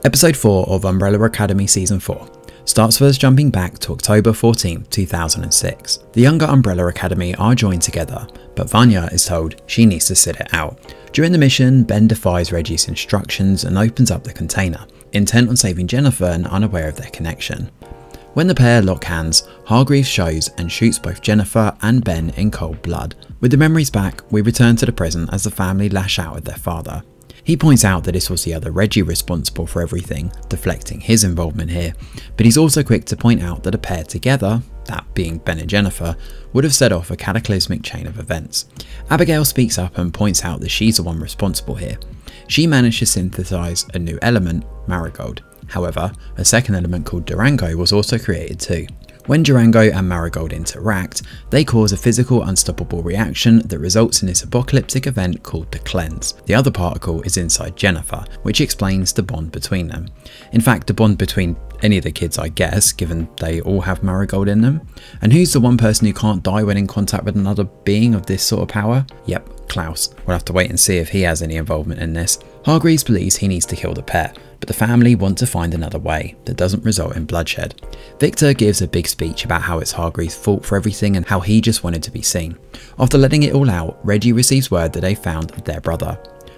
Episode 4 of Umbrella Academy Season 4 starts with us jumping back to October 14, 2006. The younger Umbrella Academy are joined together, but Vanya is told she needs to sit it out. During the mission, Ben defies Reggie's instructions and opens up the container, intent on saving Jennifer and unaware of their connection. When the pair lock hands, Hargreaves shows and shoots both Jennifer and Ben in cold blood. With the memories back, we return to the present as the family lash out at their father. He points out that this was the other Reggie responsible for everything, deflecting his involvement here, but he's also quick to point out that a pair together, that being Ben and Jennifer, would have set off a cataclysmic chain of events. Abigail speaks up and points out that she's the one responsible here. She managed to synthesize a new element, Marigold. However, a second element called Durango was also created too. When Durango and Marigold interact, they cause a physical unstoppable reaction that results in this apocalyptic event called the Cleanse. The other particle is inside Jennifer, which explains the bond between them. In fact, the bond between any of the kids, I guess, given they all have Marigold in them. And who's the one person who can't die when in contact with another being of this sort of power? Yep, Klaus. We'll have to wait and see if he has any involvement in this. Hargreaves believes he needs to kill the pair, but the family want to find another way that doesn't result in bloodshed. Victor gives a big speech about how it's Hargreaves' fault for everything and how he just wanted to be seen. After letting it all out, Reggie receives word that they found their brother.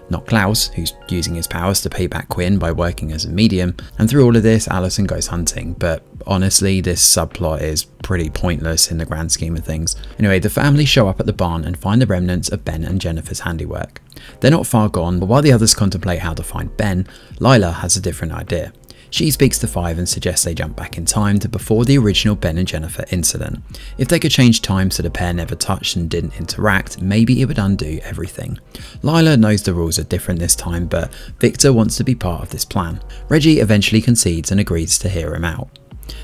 Not Klaus, who's using his powers to pay back Quinn by working as a medium, and through all of this Allison goes hunting, but honestly this subplot is pretty pointless in the grand scheme of things. Anyway, the family show up at the barn and find the remnants of Ben and Jennifer's handiwork. They're not far gone, but while the others contemplate how to find Ben, Lila has a different idea. She speaks to Five and suggests they jump back in time to before the original Ben and Jennifer incident. If they could change time so the pair never touched and didn't interact, maybe it would undo everything. Lila knows the rules are different this time, but Victor wants to be part of this plan. Reggie eventually concedes and agrees to hear him out.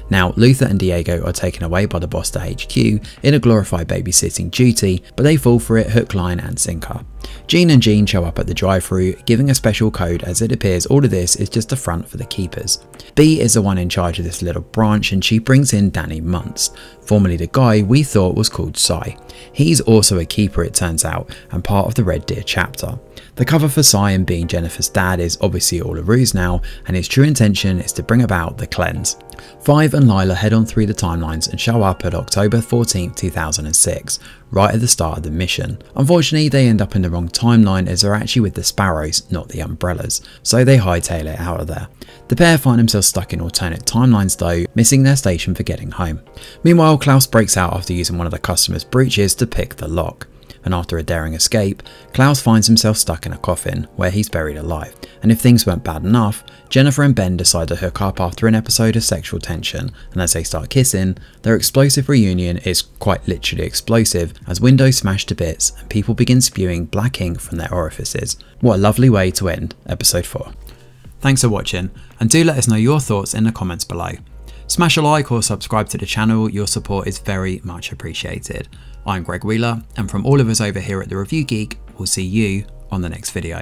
Now, Luther and Diego are taken away by the boss to HQ in a glorified babysitting duty, but they fall for it hook, line and sinker. Jean and Jean show up at the drive-thru, giving a special code as it appears all of this is just a front for the keepers. Bea is the one in charge of this little branch and she brings in Danny Muntz, formerly the guy we thought was called Cy. He's also a keeper it turns out, and part of the Red Deer chapter. The cover for Cy and being Jennifer's dad is obviously all a ruse now, and his true intention is to bring about the Cleanse. Five and Lila head on through the timelines and show up at October 14, 2006, right at the start of the mission. Unfortunately, they end up in the wrong timeline as they're actually with the Sparrows, not the Umbrellas, so they hightail it out of there. The pair find themselves stuck in alternate timelines though, missing their station for getting home. Meanwhile, Klaus breaks out after using one of the customer's brooches to pick the lock. And after a daring escape, Klaus finds himself stuck in a coffin, where he's buried alive. And if things weren't bad enough, Jennifer and Ben decide to hook up after an episode of sexual tension, and as they start kissing, their explosive reunion is quite literally explosive as windows smash to bits and people begin spewing black ink from their orifices. What a lovely way to end episode 4. Thanks for watching, and do let us know your thoughts in the comments below. Smash a like or subscribe to the channel, your support is very much appreciated. I'm Greg Wheeler, and from all of us over here at The Review Geek, we'll see you on the next video.